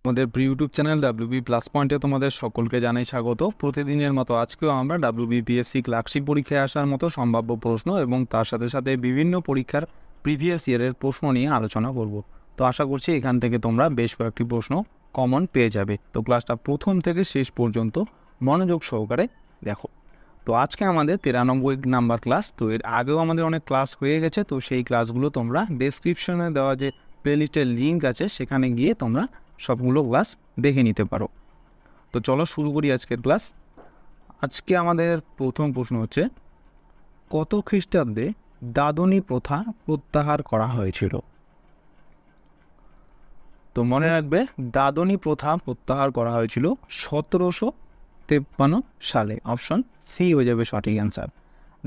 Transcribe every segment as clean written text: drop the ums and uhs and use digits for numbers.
আমাদের YouTube channel WB plus পয়েন্টে তোমাদের সকলকে জানাই স্বাগত। প্রতিদিনের মতো আজকেও আমরা ডাব্লিউবিপিএসসি ক্লার্কশিপ পরীক্ষায় আসার মতো সম্ভাব্য প্রশ্ন এবং তার সাথে সাথে বিভিন্ন পরীক্ষার প্রিভিয়াস ইয়ারের প্রশ্ন নিয়ে আলোচনা করব। তো আশা করছি এখান থেকে তোমরা বেশ কয়েকটি প্রশ্ন কমন পেয়ে যাবে। তো ক্লাসটা প্রথম থেকে শেষ পর্যন্ত মনোযোগ সহকারে দেখো। তো আজকে আমাদের 93 নাম্বার ক্লাস। তো এর আগেও আমাদের অনেক ক্লাস হয়ে গেছে, তো সেই ক্লাসগুলো তোমরা ডেসক্রিপশনে দেওয়া যে প্লেলিস্টের লিঙ্ক আছে সেখানে গিয়ে তোমরা সবগুলো ক্লাস দেখে নিতে পারো। তো চলো শুরু করি আজকের ক্লাস। আজকে আমাদের প্রথম প্রশ্ন হচ্ছে, কত খ্রিস্টাব্দে দাদনী প্রথা প্রত্যাহার করা হয়েছিল? তো মনে রাখবে, দাদনী প্রথা প্রত্যাহার করা হয়েছিল 1753 সালে। অপশন সি হয়ে যাবে সঠিক অ্যান্সার।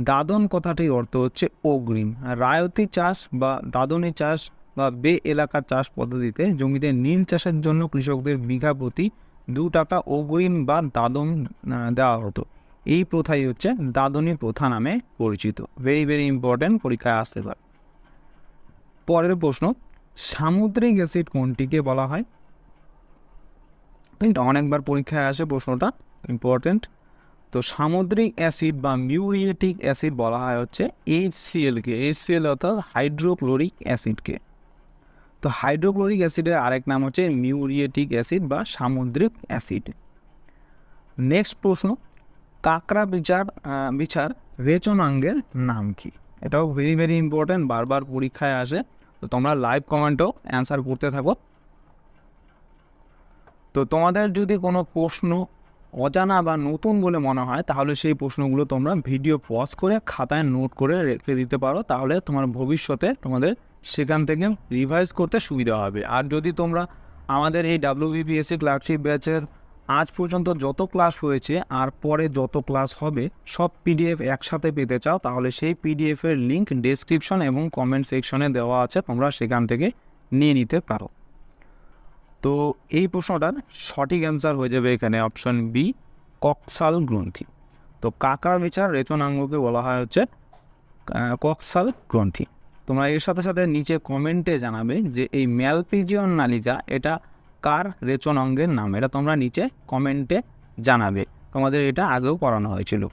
দাদন কথাটির অর্থ হচ্ছে অগ্রিম। রায়তি চাষ বা দাদনী চাষ বা বে এলাকার চাষ পদ্ধতিতে জমিতে নীল চাষের জন্য কৃষকদের বিঘা প্রতি 2 টাকা অগ্রিম বা দাদন দেওয়া হতো। এই প্রথাই হচ্ছে দাদনী প্রথা নামে পরিচিত। ভেরি ভেরি ইম্পর্ট্যান্ট, পরীক্ষায় আসতে পারে। পরের প্রশ্ন, সামুদ্রিক অ্যাসিড কোনটিকে বলা হয়? এটা অনেকবার পরীক্ষায় আসে প্রশ্নটা, ইম্পর্ট্যান্ট। তো সামুদ্রিক অ্যাসিড বা মিউরিয়েটিক অ্যাসিড বলা হয় হচ্ছে HCl-কে। HCl অর্থাৎ হাইড্রোক্লোরিক অ্যাসিডকে। তো হাইড্রোক্লোরিক অ্যাসিডের আরেক নাম হচ্ছে মিউরিয়েটিক অ্যাসিড বা সামুদ্রিক অ্যাসিড। নেক্সট প্রশ্ন, কাঁকড়া বিচার রেচনাঙ্গের নাম কি? এটাও ভেরি ভেরি ইম্পর্ট্যান্ট, বারবার পরীক্ষায় আসে। তো তোমরা লাইভ কমেন্টও অ্যান্সার করতে থাকো। তো তোমাদের যদি কোনো প্রশ্ন অজানা বা নতুন বলে মনে হয় তাহলে সেই প্রশ্নগুলো তোমরা ভিডিও পজ করে খাতায় নোট করে রেখে দিতে পারো, তাহলে তোমার ভবিষ্যতে তোমাদের সেখান থেকে রিভাইজ করতে সুবিধা হবে। আর যদি তোমরা আমাদের এই ডাব্লিউবিপিএসসি ক্লার্কশিপ ব্যাচের আজ পর্যন্ত যত ক্লাস হয়েছে আর পরে যত ক্লাস হবে সব পিডিএফ একসাথে পেতে চাও, তাহলে সেই পিডিএফের লিঙ্ক ডেসক্রিপশন এবং কমেন্ট সেকশনে দেওয়া আছে, তোমরা সেখান থেকে নিয়ে নিতে পারো। তো এই প্রশ্নটার সঠিক অ্যান্সার হয়ে যাবে এখানে অপশন বি, কক্সাল গ্রন্থি। তো কাঁকড়া বিচার রেচনাঙ্গকে বলা হয় হচ্ছে কক্সাল গ্রন্থি। তোমরা এর সাথে সাথে নিচে কমেন্টে জানাবে যে এই ম্যালপিজিয়ন নালিজা এটা কার রেচনাঙ্গের নাম, এটা তোমরা নিচে কমেন্টে জানাবে। তোমাদের এটা আগেও পড়ানো হয়েছিল।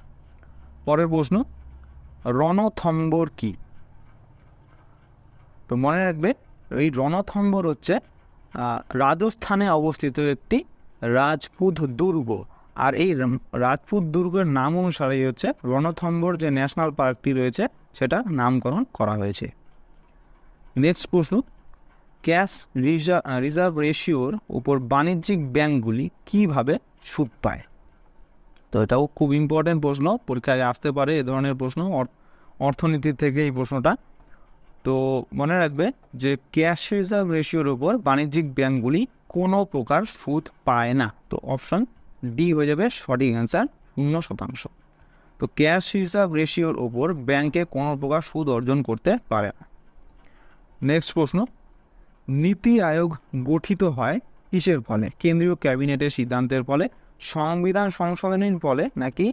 পরের প্রশ্ন, রণথম্বর কি? তো মনে রাখবে, এই রণথম্বর হচ্ছে রাজস্থানে অবস্থিত একটি রাজপুত দুর্গ। আর এই রাজপুত দুর্গের নাম অনুসারেই হচ্ছে রণথম্বর যে ন্যাশনাল পার্কটি রয়েছে সেটা নামকরণ করা হয়েছে। নেক্সট প্রশ্ন, ক্যাশ রিজার্ভ রেশিওর উপর বাণিজ্যিক ব্যাংকগুলি কিভাবে সুদ পায়? তো এটাও খুব ইম্পর্টেন্ট প্রশ্ন, পরীক্ষায় আসতে পারে এ ধরনের প্রশ্ন, অর্থনীতি থেকে এই প্রশ্নটা। তো মনে রাখবে যে ক্যাশ রিজার্ভ রেশিওর উপর বাণিজ্যিক ব্যাংকগুলি কোনো প্রকার সুদ পায় না। তো অপশন ডি হয়ে যাবে সঠিক অ্যান্সার, 0%। তো ক্যাশ রিজার্ভ রেশিওর ওপর ব্যাংকে কোনো প্রকার সুদ অর্জন করতে পারে না। নেক্সট প্রশ্ন, নীতি আয়োগ গঠিত হয় কিসের ফলে? কেন্দ্রীয় ক্যাবিনেটের সিদ্ধান্তের ফলে, সংবিধান সংশোধনীর ফলে, নাকি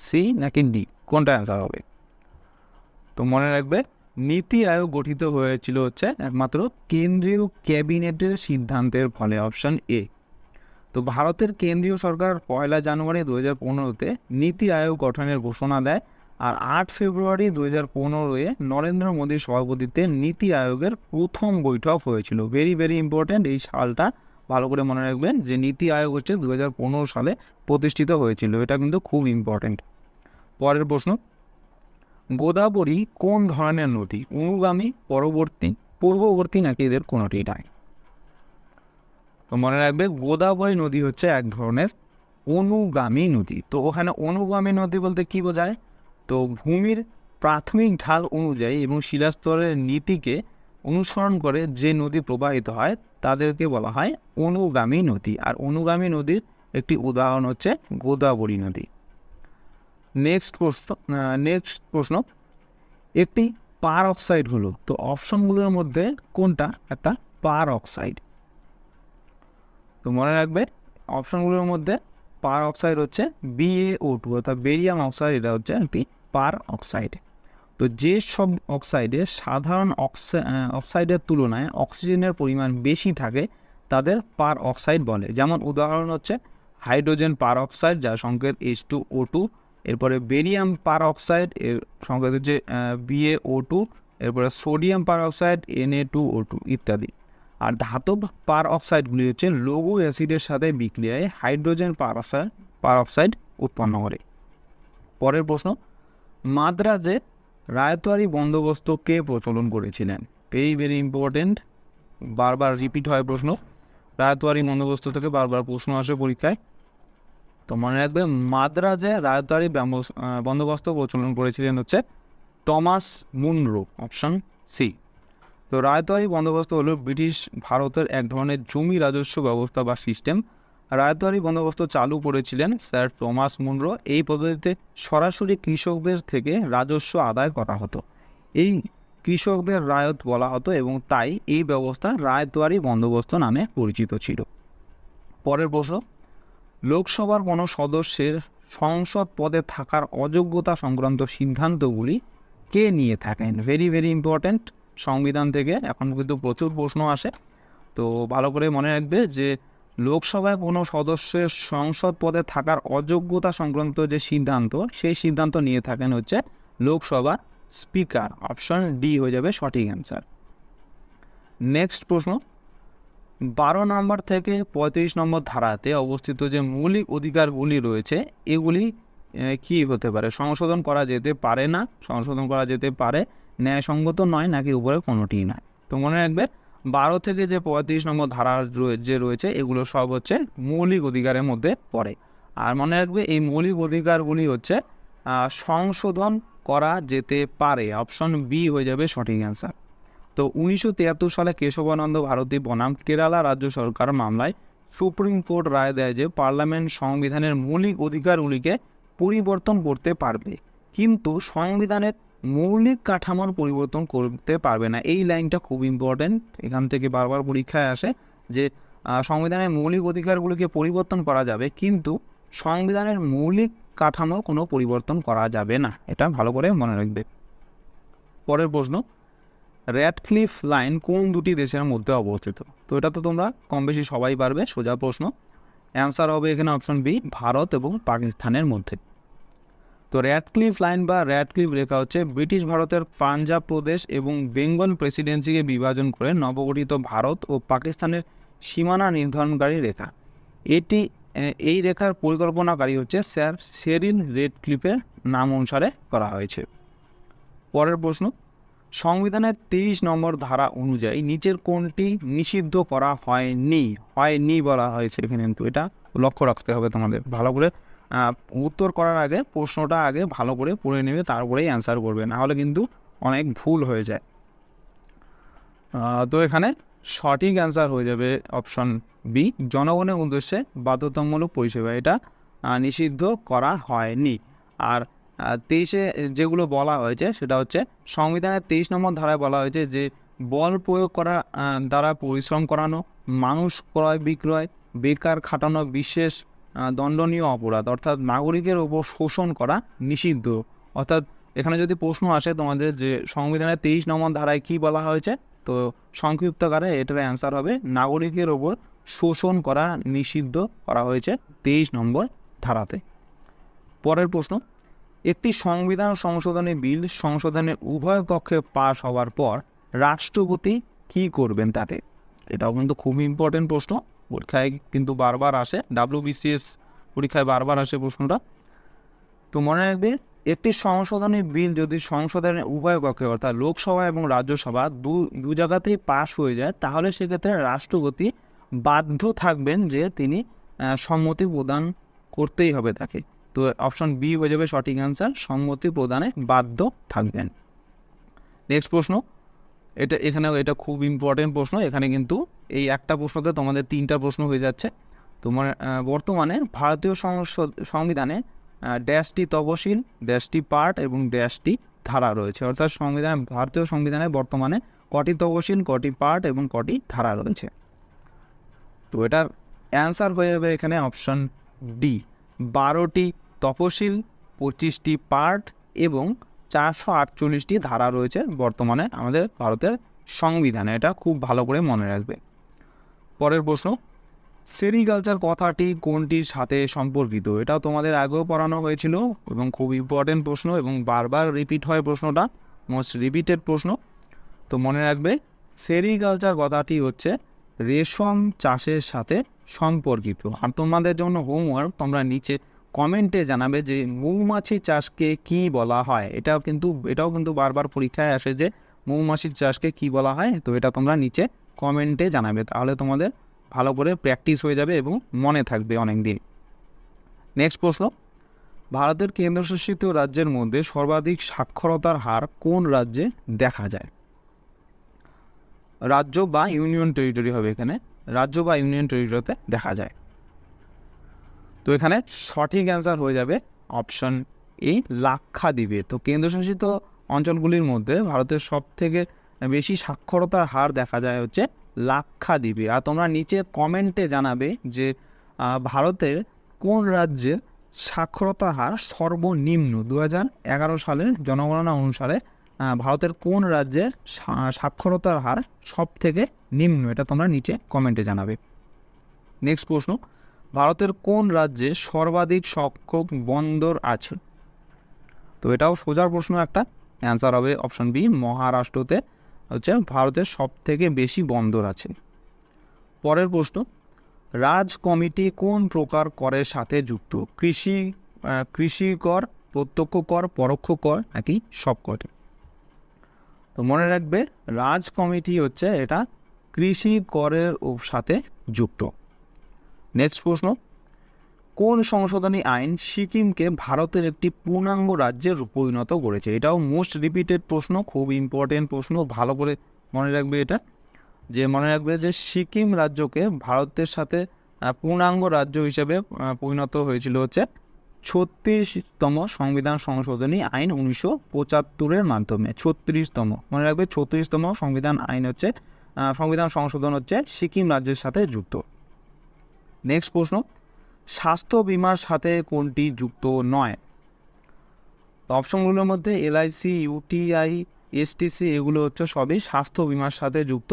সি নাকি ডি? কোনটা অ্যান্সার হবে? তো মনে রাখবে, নীতি আয়োগ গঠিত হয়েছিল হচ্ছে একমাত্র কেন্দ্রীয় ক্যাবিনেটের সিদ্ধান্তের ফলে, অপশন এ। তো ভারতের কেন্দ্রীয় সরকার 1 জানুয়ারি 2015-তে নীতি আয়োগ গঠনের ঘোষণা দেয়। আর 8 ফেব্রুয়ারি 2015-এ নরেন্দ্র মোদীর সভাপতিত্বে নীতি আয়োগের প্রথম বৈঠক হয়েছিল। ভেরি ভেরি ইম্পর্ট্যান্ট, এই সালটা ভালো করে মনে রাখবেন যে নীতি আয়োগ হচ্ছে 2015 সালে প্রতিষ্ঠিত হয়েছিল, এটা কিন্তু খুব ইম্পর্ট্যান্ট। পরের প্রশ্ন, গোদাবরী কোন ধরনের নদী? অনুগামী, পূর্ববর্তী, নাকি এদের কোনোটি নয়? তো মনে রাখবে, গোদাবরী নদী হচ্ছে এক ধরনের অনুগামী নদী। তো ওখানে অনুগামী নদী বলতে কি বোঝায়? তো ভূমির প্রাথমিক ঢাল অনুযায়ী এবং শিলাস্তরের নীতিকে অনুসরণ করে যে নদী প্রবাহিত হয় তাদেরকে বলা হয় অনুগামী নদী। আর অনুগামী নদীর একটি উদাহরণ হচ্ছে গোদাবরী নদী। নেক্সট প্রশ্ন, একটি পার অক্সাইড হলো? তো অপশনগুলোর মধ্যে কোনটা একটা পার অক্সাইড? তো মনে রাখবে, অপশনগুলোর মধ্যে পার অক্সাইড হচ্ছে BaO2 অর্থাৎ বেরিয়াম অক্সাইড, এটা হচ্ছে একটি পার অক্সাইড। তো যে সব অক্সাইডে সাধারণ অক্সাইডের তুলনায় অক্সিজেনের পরিমাণ বেশি থাকে তাদের পার অক্সাইড বলে। যেমন উদাহরণ হচ্ছে হাইড্রোজেন পার অক্সাইড, যার সংকেত H2O2, এরপরে বেরিয়াম পার অক্সাইড, এর সংকেত হচ্ছে BaO2, এরপরে সোডিয়াম পার অক্সাইড Na2O2 ইত্যাদি। আর ধাতব পার অক্সাইডগুলি হচ্ছে লঘু অ্যাসিডের সাথে বিক্রিয়ায় হাইড্রোজেন পার অক্সাইড উৎপন্ন করে। পরের প্রশ্ন, মাদ্রাজে রায়তওয়ারি বন্দোবস্ত কে প্রচলন করেছিলেন? ভেরি ভেরি ইম্পর্টেন্ট, বারবার রিপিট হয় প্রশ্ন। রায়তওয়ারি বন্দোবস্ত থেকে বারবার প্রশ্ন আসে পরীক্ষায়, তো মনে রাখবে মাদ্রাজে রায়তওয়ারি বন্দোবস্ত প্রচলন করেছিলেন হচ্ছে টমাস মুনরো, অপশন সি। তো রায়তওয়ারি বন্দোবস্ত হলো ব্রিটিশ ভারতের এক ধরনের জমি রাজস্ব ব্যবস্থা বা সিস্টেম। রায়তওয়ারি বন্দোবস্ত চালু করেছিলেন স্যার টমাস মুনরো। এই পদ্ধতিতে সরাসরি কৃষকদের থেকে রাজস্ব আদায় করা হতো। এই কৃষকদের রায়ত বলা হতো এবং তাই এই ব্যবস্থা রায়তওয়ারি বন্দোবস্ত নামে পরিচিত ছিল। পরের প্রশ্ন, লোকসভার কোনো সদস্যের সংসদ পদে থাকার অযোগ্যতা সংক্রান্ত সিদ্ধান্তগুলি কে নিয়ে থাকেন? ভেরি ভেরি ইম্পর্ট্যান্ট, সংবিধান থেকে এখন কিন্তু প্রচুর প্রশ্ন আসে, তো ভালো করে মনে রাখবে যে লোকসভায় কোনো সদস্যের সংসদ পদে থাকার অযোগ্যতা সংক্রান্ত যে সিদ্ধান্ত, সেই সিদ্ধান্ত নিয়ে থাকেন হচ্ছে লোকসভা স্পিকার, অপশন ডি হয়ে যাবে সঠিক অ্যান্সার। নেক্সট প্রশ্ন, 12 নম্বর থেকে 35 নম্বর ধারাতে অবস্থিত যে মৌলিক অধিকারগুলি রয়েছে এগুলি কি হতে পারে? সংশোধন করা যেতে পারে না, সংশোধন করা যেতে পারে, ন্যায়সঙ্গত নয়, নাকি উপরে কোনোটিই নয়। তো মনে রাখবে 12 থেকে যে 35 নম্বর ধারা যে রয়েছে এগুলো সব হচ্ছে মৌলিক অধিকারের মধ্যে পড়ে। আর মনে রাখবে এই মৌলিক অধিকারগুলি হচ্ছে সংশোধন করা যেতে পারে, অপশন বি হয়ে যাবে সঠিক অ্যান্সার। তো 1973 সালে কেশবানন্দ ভারতী বনাম কেরালা রাজ্য সরকার মামলায় সুপ্রিম কোর্ট রায় দেয় যে পার্লামেন্ট সংবিধানের মৌলিক অধিকারগুলিকে পরিবর্তন করতে পারবে, কিন্তু সংবিধানের মৌলিক কাঠামোর পরিবর্তন করতে পারবে না। এই লাইনটা খুব ইম্পর্টেন্ট, এখান থেকে বারবার পরীক্ষায় আসে যে সংবিধানের মৌলিক অধিকারগুলিকে পরিবর্তন করা যাবে, কিন্তু সংবিধানের মৌলিক কাঠামো কোনো পরিবর্তন করা যাবে না, এটা ভালো করে মনে রাখবে। পরের প্রশ্ন, র্যাডক্লিফ লাইন কোন দুটি দেশের মধ্যে অবস্থিত? তো এটা তো তোমরা কম বেশি সবাই পারবে, সোজা প্রশ্ন। অ্যান্সার হবে এখানে অপশন বি, ভারত এবং পাকিস্তানের মধ্যে। তো র্যাডক্লিফ লাইন বা র্যাডক্লিফ রেখা হচ্ছে ব্রিটিশ ভারতের পাঞ্জাব প্রদেশ এবং বেঙ্গল প্রেসিডেন্সিকে বিভাজন করে নবগঠিত ভারত ও পাকিস্তানের সীমানা নির্ধারণকারী রেখা। এই রেখার পরিকল্পনাকারী হচ্ছে স্যার সেরিল র্যাডক্লিফের নাম অনুসারে করা হয়েছে। পরের প্রশ্ন, সংবিধানের 23 নম্বর ধারা অনুযায়ী নিচের কোনটি নিষিদ্ধ করা হয়নি বলা হয়েছে এখানে, কিন্তু এটা লক্ষ্য রাখতে হবে তোমাদের ভালো করে। উত্তর করার আগে প্রশ্নটা আগে ভালো করে পড়ে নেবে, তারপরেই অ্যান্সার করবে, না হলে কিন্তু অনেক ভুল হয়ে যায়। তো এখানে সঠিক অ্যান্সার হয়ে যাবে অপশন বি, জনগণের উদ্দেশ্যে বাধ্যতামূলক পরিষেবা, এটা নিষিদ্ধ করা হয়নি। আর 23-এ যেগুলো বলা হয়েছে সেটা হচ্ছে সংবিধানের 23 নম্বর ধারায় বলা হয়েছে যে বল প্রয়োগ করা দ্বারা পরিশ্রম করানো, মানুষ ক্রয় বিক্রয়, বেকার খাটানো বিশেষ দণ্ডনীয় অপরাধ, অর্থাৎ নাগরিকের ওপর শোষণ করা নিষিদ্ধ। অর্থাৎ এখানে যদি প্রশ্ন আসে তোমাদের যে সংবিধানের 23 নম্বর ধারায় কী বলা হয়েছে, তো সংক্ষিপ্তকারে এটার অ্যান্সার হবে নাগরিকের ওপর শোষণ করা নিষিদ্ধ করা হয়েছে 23 নম্বর ধারাতে। পরের প্রশ্ন, একটি সংবিধান সংশোধনী বিল সংশোধনের উভয় পক্ষে পাশ হওয়ার পর রাষ্ট্রপতি কী করবেন তাতে? এটাও কিন্তু খুব ইম্পর্টেন্ট প্রশ্ন, পরীক্ষায় কিন্তু বারবার আসে, WBCS পরীক্ষায় বারবার আসে প্রশ্নটা। তো মনে রাখবে একটি সংশোধনী বিল যদি সংসদের উভয় পক্ষে অর্থাৎ লোকসভা এবং রাজ্যসভা দু জায়গাতেই পাশ হয়ে যায়, তাহলে সেক্ষেত্রে রাষ্ট্রপতি বাধ্য থাকবেন যে তিনি সম্মতি প্রদান করতেই হবে তাকে। তো অপশন বি হয়ে যাবে সঠিক অ্যান্সার, সম্মতি প্রদানে বাধ্য থাকবেন। নেক্সট প্রশ্ন, এটা খুব ইম্পর্টেন্ট প্রশ্ন, এখানে কিন্তু এই একটা প্রশ্নতে তোমাদের 3টা প্রশ্ন হয়ে যাচ্ছে। তোমার বর্তমানে ভারতীয় সংবিধানে ড্যাশটি তফসিল, ড্যাশটি পার্ট এবং ড্যাশটি ধারা রয়েছে, অর্থাৎ ভারতীয় সংবিধানে বর্তমানে কটি তফসিল, কটি পার্ট এবং কটি ধারা রয়েছে? তো এটার অ্যান্সার হয়ে যাবে এখানে অপশন ডি, 12টি তফসিল, 25টি পার্ট এবং 448টি ধারা রয়েছে বর্তমানে আমাদের ভারতের সংবিধানে, এটা খুব ভালো করে মনে রাখবে। পরের প্রশ্ন, সেরিকালচার কথাটি কোনটির সাথে সম্পর্কিত? এটাও তোমাদের আগেও পড়ানো হয়েছিল এবং খুব ইম্পর্টেন্ট প্রশ্ন এবং বারবার রিপিট হয় প্রশ্নটা, মোস্ট রিপিটেড প্রশ্ন। তো মনে রাখবে সেরিকালচার কথাটি হচ্ছে রেশম চাষের সাথে সম্পর্কিত। আর তোমাদের জন্য হোমওয়ার্ক, তোমরা নিচে কমেন্টে জানাবে যে মৌমাছি চাষকে কি বলা হয়। এটাও কিন্তু বারবার পরীক্ষায় আসে যে মৌমাছির চাষকে কি বলা হয়। তো এটা তোমরা নিচে কমেন্টে জানাবে, তাহলে তোমাদের ভালো করে প্র্যাকটিস হয়ে যাবে এবং মনে থাকবে অনেক দিন। নেক্সট প্রশ্ন, ভারতের কেন্দ্রশাসিত রাজ্যের মধ্যে সর্বাধিক সাক্ষরতার হার কোন রাজ্যে দেখা যায়? রাজ্য বা ইউনিয়ন টেরিটরি হবে, এখানে রাজ্য বা ইউনিয়ন টেরিটরিতে দেখা যায়। তো এখানে সঠিক অ্যান্সার হয়ে যাবে অপশন এ, লাক্ষাদ্বীপে। তো কেন্দ্রশাসিত অঞ্চলগুলির মধ্যে ভারতের সবথেকে বেশি সাক্ষরতার হার দেখা যায় হচ্ছে লাক্ষাদ্বীপে। আর তোমরা নিচে কমেন্টে জানাবে যে ভারতের কোন রাজ্যের সাক্ষরতার হার সর্বনিম্ন। 2011 সালের জনগণনা অনুসারে ভারতের কোন রাজ্যের সাক্ষরতার হার সব থেকে নিম্ন, এটা তোমরা নিচে কমেন্টে জানাবে। নেক্সট প্রশ্ন, ভারতের কোন রাজ্যে সর্বাধিক সংখ্যক বন্দর আছে? তো এটাও সোজার প্রশ্ন একটা, অ্যান্সার হবে অপশন বি, মহারাষ্ট্রতে হচ্ছে ভারতের সব থেকে বেশি বন্দর আছে। পরের প্রশ্ন, রাজ কমিটি কোন প্রকার করের সাথে যুক্ত? কৃষি কর, প্রত্যক্ষ কর, পরোক্ষ কর নাকি সব কর? তো মনে রাখবে রাজ কমিটি হচ্ছে এটা কৃষি করের সাথে যুক্ত। নেক্সট প্রশ্ন, কোন সংশোধনী আইন সিকিমকে ভারতের একটি পূর্ণাঙ্গ রাজ্যে পরিণত করেছে? এটাও মোস্ট রিপিটেড প্রশ্ন, খুব ইম্পর্টেন্ট প্রশ্ন, ভালো করে মনে রাখবে এটা। মনে রাখবে যে সিকিম রাজ্যকে ভারতের সাথে পূর্ণাঙ্গ রাজ্য হিসেবে পরিণত হয়েছিল হচ্ছে 36তম সংবিধান সংশোধনী আইন 1975-এর মাধ্যমে। 36তম, মনে রাখবে 36তম সংবিধান আইন হচ্ছে সংবিধান সংশোধন হচ্ছে সিকিম রাজ্যের সাথে যুক্ত। নেক্সট প্রশ্ন, স্বাস্থ্য বিমার সাথে কোনটি যুক্ত নয়? তো অপশনগুলোর মধ্যে এলআইসি, ইউটিআই, এসটিসি এগুলো হচ্ছে সবই স্বাস্থ্য বিমার সাথে যুক্ত,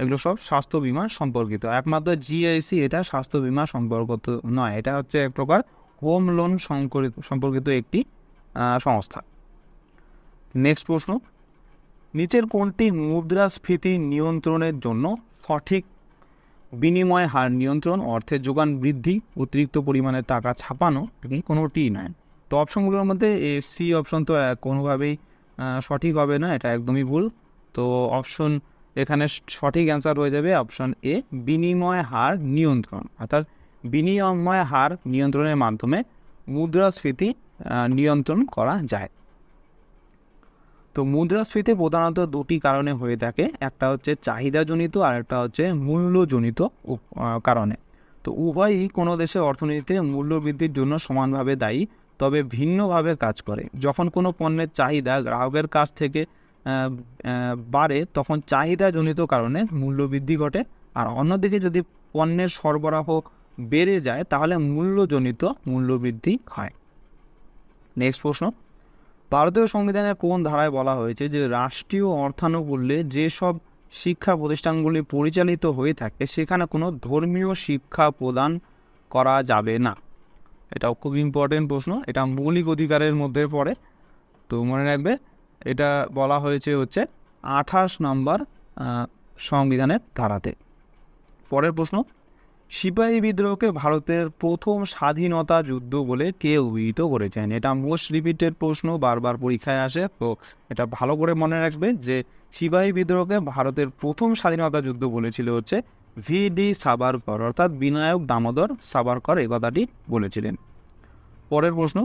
এগুলো সব স্বাস্থ্য বিমা সম্পর্কিত। একমাত্র জিআইসি এটা স্বাস্থ্য বিমা সম্পর্কিত নয়, এটা হচ্ছে এক প্রকার হোম লোন সম্পর্কিত একটি সংস্থা। নেক্সট প্রশ্ন, নিচের কোনটি মুদ্রাস্ফীতি নিয়ন্ত্রণের জন্য সঠিক? বিনিময় হার নিয়ন্ত্রণ, অর্থের যোগান বৃদ্ধি, অতিরিক্ত পরিমাণে টাকা ছাপানো, কোনোটিই নয়। তো অপশনগুলোর মধ্যে সি অপশন তো কোনোভাবেই সঠিক হবে না, এটা একদমই ভুল। তো অপশন এখানে সঠিক অ্যান্সার হয়ে যাবে অপশন এ, বিনিময় হার নিয়ন্ত্রণ। অর্থাৎ বিনিময় হার নিয়ন্ত্রণের মাধ্যমে মুদ্রাস্ফীতি নিয়ন্ত্রণ করা যায়। তো মুদ্রাস্ফীতি প্রধানত দুটি কারণে হয়ে থাকে, একটা হচ্ছে চাহিদাজনিত আর একটা হচ্ছে মূল্যজনিত কারণে। তো উভয়ই কোনো দেশের অর্থনীতিতে মূল্য বৃদ্ধির জন্য সমানভাবে দায়ী, তবে ভিন্নভাবে কাজ করে। যখন কোনো পণ্যের চাহিদা গ্রাহকের কাছ থেকে বাড়ে তখন চাহিদাজনিত কারণে মূল্যবৃদ্ধি ঘটে, আর অন্যদিকে যদি পণ্যের সরবরাহ বেড়ে যায় তাহলে মূল্যজনিত মূল্যবৃদ্ধি হয়। নেক্সট প্রশ্ন, ভারতীয় সংবিধানের কোন ধারায় বলা হয়েছে যে রাষ্ট্রীয় অর্থানুকূল্যে যেসব শিক্ষা প্রতিষ্ঠানগুলি পরিচালিত হয়ে থাকে সেখানে কোনো ধর্মীয় শিক্ষা প্রদান করা যাবে না? এটাও খুব ইম্পর্টেন্ট প্রশ্ন, এটা মৌলিক অধিকারের মধ্যে পড়ে। তো মনে রাখবে এটা বলা হয়েছে হচ্ছে 28 নম্বর সংবিধানের ধারাতে। পরের প্রশ্ন, সিপাহী বিদ্রোহকে ভারতের প্রথম স্বাধীনতা যুদ্ধ বলে কে অভিহিত করেছেন? এটা মোস্ট রিপিটেড প্রশ্ন, বারবার পরীক্ষায় আসে। তো এটা ভালো করে মনে রাখবে যে সিপাহী বিদ্রোহকে ভারতের প্রথম স্বাধীনতা যুদ্ধ বলেছিল হচ্ছে VD সাভারকর, অর্থাৎ বিনায়ক দামোদর সাভারকর এই কথাটি বলেছিলেন। পরের প্রশ্ন,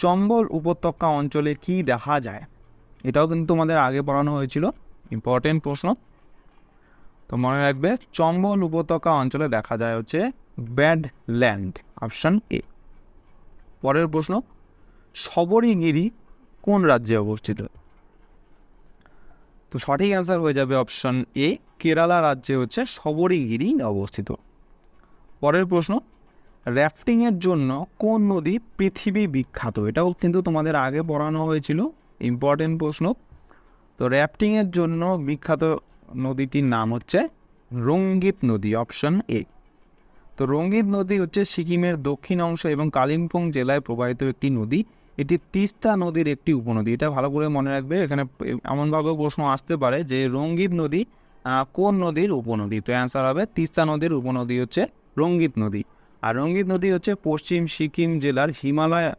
চম্বল উপত্যকা অঞ্চলে কি দেখা যায়? এটাও কিন্তু তোমাদের আগে পড়ানো হয়েছিল, ইম্পর্টেন্ট প্রশ্ন। তো মনে রাখবে চম্বল উপত্যকা অঞ্চলে দেখা যায় হচ্ছে ব্যাডল্যান্ড, অপশন এ। পরের প্রশ্ন, শবরীগিরি কোন রাজ্যে অবস্থিত? তো সঠিক অ্যান্সার হয়ে যাবে অপশন এ, কেরালা রাজ্যে হচ্ছে শবরীগিরি অবস্থিত। পরের প্রশ্ন, র্যাফটিংয়ের জন্য কোন নদী পৃথিবী বিখ্যাত? এটাও কিন্তু তোমাদের আগে পড়ানো হয়েছিল, ইম্পর্টেন্ট প্রশ্ন। তো র্যাফটিংয়ের জন্য বিখ্যাত নদীটির নাম হচ্ছে রঙ্গিত নদী, অপশন এ। তো রঙ্গিত নদী হচ্ছে সিকিমের দক্ষিণ অংশ এবং কালিম্পং জেলায় প্রবাহিত একটি নদী। এটি তিস্তা নদীর একটি উপনদী। এটা ভালো করে মনে রাখবে, এখানে এমনভাবে প্রশ্ন আসতে পারে যে রঙ্গিত নদী কোন নদীর উপনদী। তো অ্যান্সার হবে তিস্তা নদীর উপনদী হচ্ছে রঙ্গিত নদী। আর রঙ্গিত নদী হচ্ছে পশ্চিম সিকিম জেলার হিমালয়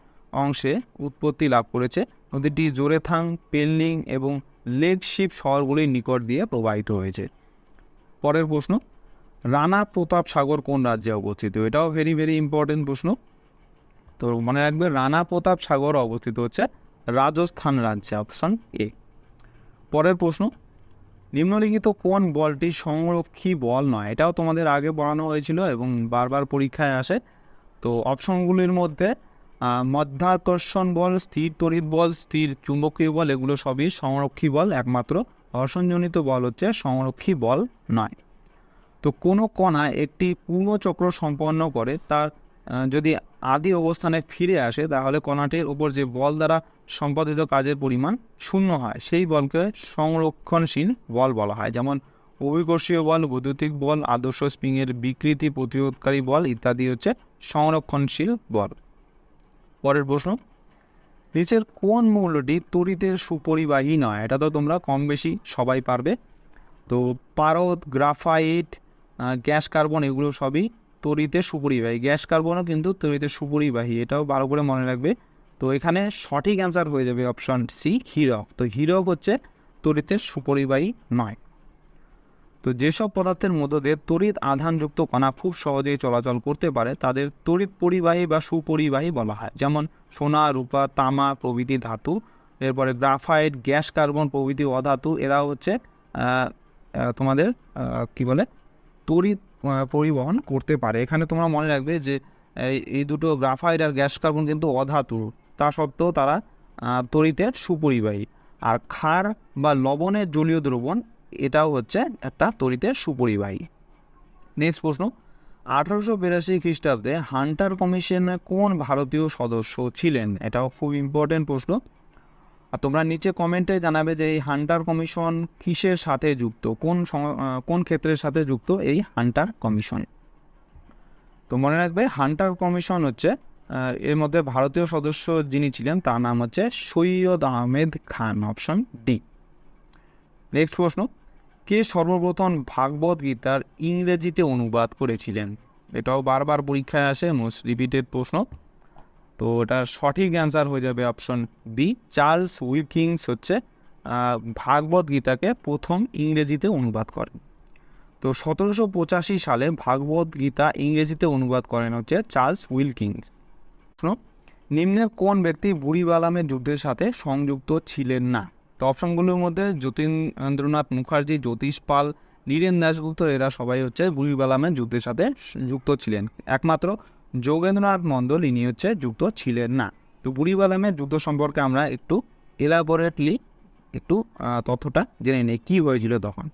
অংশে উৎপত্তি লাভ করেছে। নদীটি জোরেথাং, পেনলিং এবং লেগশিপ শহরগুলির নিকট দিয়ে প্রবাহিত হয়েছে। পরের প্রশ্ন, রানা প্রতাপ সাগর কোন রাজ্যে অবস্থিত? এটাও ভেরি ভেরি ইম্পর্টেন্ট প্রশ্ন। তো মনে রাখবে রানা প্রতাপ সাগর অবস্থিত হচ্ছে রাজস্থান রাজ্যে, অপশন এ। পরের প্রশ্ন, নিম্নলিখিত কোন বলটি সংরক্ষী বল নয়? এটাও তোমাদের আগে পড়ানো হয়েছিল এবং বারবার পরীক্ষায় আসে। তো অপশনগুলির মধ্যে মধ্যাকর্ষণ বল, স্থির তড়িৎ বল, স্থির চুম্বকীয় বল, এগুলো সবই সংরক্ষী বল। একমাত্র ঘর্ষণজনিত বল হচ্ছে সংরক্ষী বল নয়। তো কোনো কণা একটি পূর্ণচক্র সম্পন্ন করে তার যদি আদি অবস্থানে ফিরে আসে, তাহলে কণাটির উপর যে বল দ্বারা সম্পাদিত কাজের পরিমাণ শূন্য হয়, সেই বলকে সংরক্ষণশীল বল বলা হয়। যেমন অভিকর্ষীয় বল, বৈদ্যুতিক বল, আদর্শ স্প্রিংয়ের বিকৃতি প্রতিরোধকারী বল ইত্যাদি হচ্ছে সংরক্ষণশীল বল। পরের প্রশ্ন, নিচের কোন মৌলটি তড়িতের সুপরিবাহী নয়? এটা তো তোমরা কম বেশি সবাই পারবে। তো পারদ, গ্রাফাইট, গ্যাস কার্বন, এগুলো সবই তড়িতের সুপরিবাহী। গ্যাস কার্বনও কিন্তু তড়িতের সুপরিবাহী, এটাও ভালো করে মনে রাখবে। তো এখানে সঠিক অ্যান্সার হয়ে যাবে অপশন সি, হীরক। তো হীরক হচ্ছে তড়িতের সুপরিবাহী নয়। তো যেসব পদার্থের মধ্য দিয়ে তড়িৎ আধানযুক্ত কণা খুব সহজেই চলাচল করতে পারে তাদের তড়িৎ পরিবাহী বা সুপরিবাহী বলা হয়। যেমন সোনা, রূপা, তামা প্রভৃতি ধাতু, এরপরে গ্রাফাইট, গ্যাস কার্বন প্রভৃতি অধাতু, এরা হচ্ছে তোমাদের কি বলে তড়িৎ পরিবহন করতে পারে। এখানে তোমরা মনে রাখবে যে এই দুটো গ্রাফাইট আর গ্যাস কার্বন কিন্তু অধাতু, তা সত্ত্বেও তারা তড়িতের সুপরিবাহী। আর ক্ষার বা লবণের জলীয় দ্রবণ, এটাও হচ্ছে একটা তড়িতের সুপরিবাহী। নেক্সট প্রশ্ন, 1882 খ্রিস্টাব্দে হান্টার কমিশনে কোন ভারতীয় সদস্য ছিলেন? এটাও খুব ইম্পর্টেন্ট প্রশ্ন। আর তোমরা নিচে কমেন্টে জানাবে যে এই হান্টার কমিশন কিসের সাথে যুক্ত, কোন ক্ষেত্রের সাথে যুক্ত এই হান্টার কমিশন। তো মনে রাখবে হান্টার কমিশন হচ্ছে এর মধ্যে ভারতীয় সদস্য যিনি ছিলেন তার নাম হচ্ছে Syed Ahmed Khan, option D. Next প্রশ্ন, কে সর্বপ্রথম ভাগবত গীতার ইংরেজিতে অনুবাদ করেছিলেন? এটাও বারবার পরীক্ষায় আসে, মোস্ট রিপিটেড প্রশ্ন। তো এটা সঠিক অ্যান্সার হয়ে যাবে অপশন বি, চার্লস উইলকিন্স হচ্ছে ভাগবত গীতাকে প্রথম ইংরেজিতে অনুবাদ করেন। তো 1785 সালে ভাগবত গীতা ইংরেজিতে অনুবাদ করেন হচ্ছে চার্লস উইলকিন্স। নিম্নের কোন ব্যক্তি বুড়িবালামের যুদ্ধের সাথে সংযুক্ত ছিলেন না? তো অপশনগুলোর মধ্যে যতীন্দ্রনাথ মুখার্জি, জ্যোতিষ পাল, নীরেন দাশগুপ্ত, এরা সবাই হচ্ছে বুড়িবালামের যুদ্ধের সাথে যুক্ত ছিলেন। একমাত্র যোগেন্দ্রনাথ মণ্ডল ইনি হচ্ছে যুক্ত ছিলেন না। তো বুড়িবালামের যুদ্ধ সম্পর্কে আমরা একটু এলাবোরেটলি তথ্যটা জেনে নিই কী হয়েছিল তখন।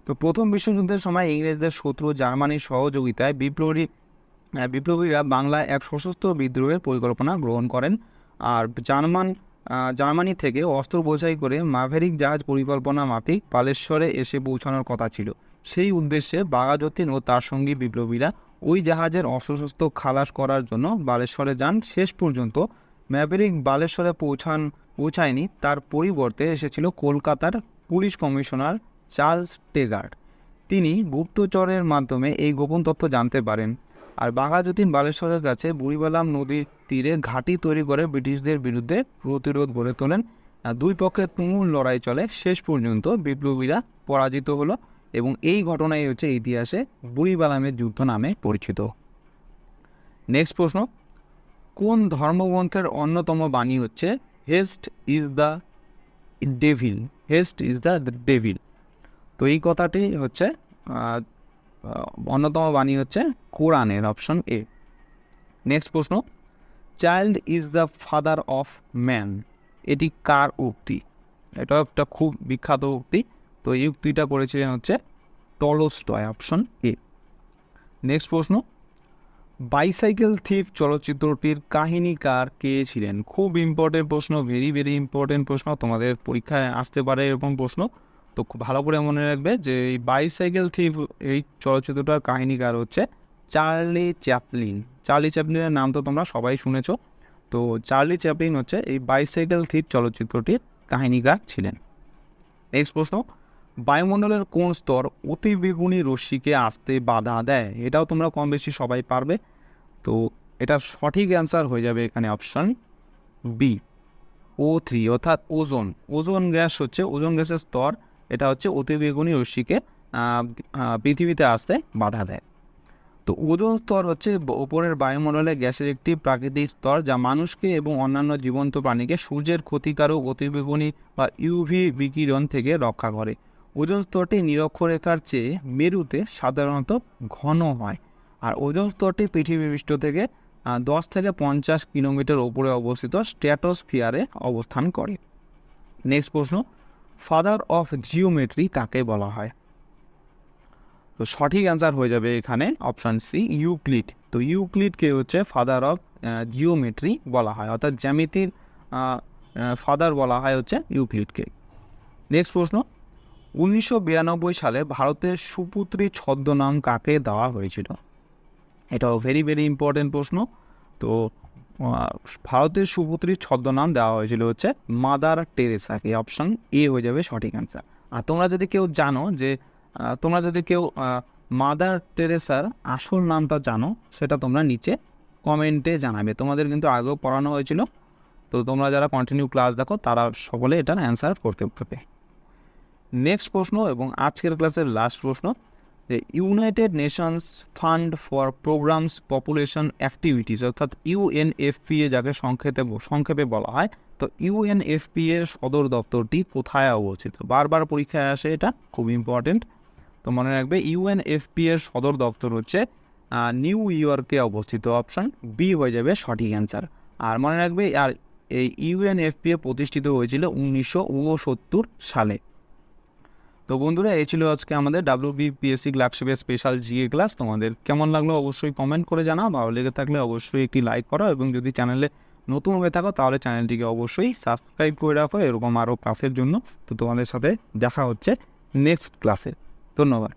তো প্রথম বিশ্বযুদ্ধের সময় ইংরেজদের শত্রু জার্মানির সহযোগিতায় বিপ্লবীরা বাংলায় এক সশস্ত্র বিদ্রোহের পরিকল্পনা গ্রহণ করেন। আর জার্মানি থেকে অস্ত্র বোঝাই করে মাভেরিক জাহাজ পরিকল্পনা মাফিক বালেশ্বরে এসে পৌঁছানোর কথা ছিল। সেই উদ্দেশ্যে বাঘাযতীন ও তার সঙ্গী বিপ্লবীরা ওই জাহাজের অস্ত্রশস্ত্র খালাস করার জন্য বালেশ্বরে যান। শেষ পর্যন্ত ম্যাভেরিক বালেশ্বরে পৌঁছায়নি, তার পরিবর্তে এসেছিল কলকাতার পুলিশ কমিশনার চার্লস টেগার। তিনি গুপ্তচরের মাধ্যমে এই গোপন তথ্য জানতে পারেন। আর বাঘাযতীন বালেশ্বরের কাছে বুড়িবালাম নদীর তীরে ঘাঁটি তৈরি করে ব্রিটিশদের বিরুদ্ধে প্রতিরোধ গড়ে তোলেন। দুই পক্ষের তুমুল লড়াই চলে, শেষ পর্যন্ত বিপ্লবীরা পরাজিত হলো এবং এই ঘটনাই হচ্ছে ইতিহাসে বুড়িবালামের যুদ্ধ নামে পরিচিত। নেক্সট প্রশ্ন, কোন ধর্মগ্রন্থের অন্যতম বাণী হচ্ছে heist is the devil? Heist is the devil. তো এই কথাটি হচ্ছে অন্যতম বাণী হচ্ছে কোরআনের, অপশন এ। নেক্সট প্রশ্ন, child is the father of man, এটি কার উক্তি? এটা একটা খুব বিখ্যাত উক্তি। তো এই উক্তিটা করেছিলেন হচ্ছে টলস্টয়, অপশন এ। নেক্সট প্রশ্ন, বাইসাইকেল থিফ চলচ্চিত্রটির কাহিনীকার কে ছিলেন? খুব ইম্পর্টেন্ট প্রশ্ন, ভেরি ভেরি ইম্পর্টেন্ট প্রশ্ন, তোমাদের পরীক্ষায় আসতে পারে এরকম প্রশ্ন। তো খুব ভালো করে মনে রাখবে যে এই বাইসাইকেল থিফ এই চলচ্চিত্রটার কাহিনীকার হচ্ছে চার্লি চ্যাপলিন। চার্লি চ্যাপলিনের নাম তো তোমরা সবাই শুনেছো। তো চার্লি চ্যাপলিন হচ্ছে এই বাইসাইকেল থিফ চলচ্চিত্রটির কাহিনীকার ছিলেন। নেক্সট প্রশ্ন, বায়ুমণ্ডলের কোন স্তর অতিবেগুনি রশ্মিকে আসতে বাধা দেয়? এটাও তোমরা কম বেশি সবাই পারবে। তো এটার সঠিক অ্যান্সার হয়ে যাবে এখানে অপশান বি, O3, অর্থাৎ ওজোন। ওজোন গ্যাস হচ্ছে, ওজোন গ্যাসের স্তর এটা হচ্ছে অতিবেগুনি রশ্মিকে পৃথিবীতে আসতে বাধা দেয়। তো ওজোন স্তর হচ্ছে ওপরের বায়ুমণ্ডলে গ্যাসের একটি প্রাকৃতিক স্তর যা মানুষকে এবং অন্যান্য জীবন্ত প্রাণীকে সূর্যের ক্ষতিকারক অতিবেগুনি বা ইউভি বিকিরণ থেকে রক্ষা করে। ওজোন স্তরটি নিরক্ষরেখার চেয়ে মেরুতে সাধারণত ঘন হয়, আর ওজোন স্তরটি পৃথিবীপৃষ্ঠ থেকে 10 থেকে 50 কিলোমিটার ওপরে অবস্থিত স্ট্র্যাটোস্ফিয়ারে অবস্থান করে। নেক্সট প্রশ্ন, ফাদার অফ জিওমেট্রি কাকে বলা হয়? তো সঠিক অ্যান্সার হয়ে যাবে এখানে অপশান সি, ইউক্লিড। তো ইউক্লিডকে হচ্ছে ফাদার অফ জিওমেট্রি বলা হয়, অর্থাৎ জ্যামিতির ফাদার বলা হয় হচ্ছে ইউক্লিডকে। নেক্সট প্রশ্ন, 1992 সালে ভারতের সুপুত্রী ছদ্মনাম কাকে দেওয়া হয়েছিল? এটাও ভেরি ভেরি ইম্পর্টেন্ট প্রশ্ন। তো ভারতের সুপুত্রীর ছদ্মনাম দেওয়া হয়েছিল হচ্ছে মাদার টেরেসাকে। অপশান এ হয়ে যাবে সঠিক অ্যান্সার। আর তোমরা যদি কেউ মাদার টেরেসার আসল নামটা জানো, সেটা তোমরা নিচে কমেন্টে জানাবে। তোমাদের কিন্তু আগেও পড়ানো হয়েছিল, তো তোমরা যারা কন্টিনিউ ক্লাস দেখো তারা সকলে এটার অ্যান্সার করতে পারবে। নেক্সট প্রশ্ন এবং আজকের ক্লাসের লাস্ট প্রশ্ন, যে United Nations fund for programs population activities, অর্থাৎ UNFPA যাকে সংক্ষেপে বলা হয়। তো UNFPA এর সদর দপ্তরটি কোথায় অবস্থিত? বারবার পরীক্ষায় আসে, এটা খুব ইম্পর্টেন্ট, তো মনে রাখবে UNFPA এর সদর দপ্তর হচ্ছে নিউ ইয়র্কে অবস্থিত। অপশান বি হয়ে যাবে সঠিক অ্যান্সার। আর মনে রাখবে আর এই UNFPA প্রতিষ্ঠিত হয়েছিল 1969 সালে। তো বন্ধুরা, এই ছিল আজকে আমাদের WBPSC ক্লার্কশিপের স্পেশাল জিএ ক্লাস। তোমাদের কেমন লাগলো অবশ্যই কমেন্ট করে জানাও, ভালো লেগে থাকলে অবশ্যই একটি লাইক করো, এবং যদি চ্যানেলে নতুন হয়ে থাকো তাহলে চ্যানেলটিকে অবশ্যই সাবস্ক্রাইব করে রাখো এরকম আরও ক্লাসের জন্য। তো তোমাদের সাথে দেখা হচ্ছে নেক্সট ক্লাসে। ধন্যবাদ।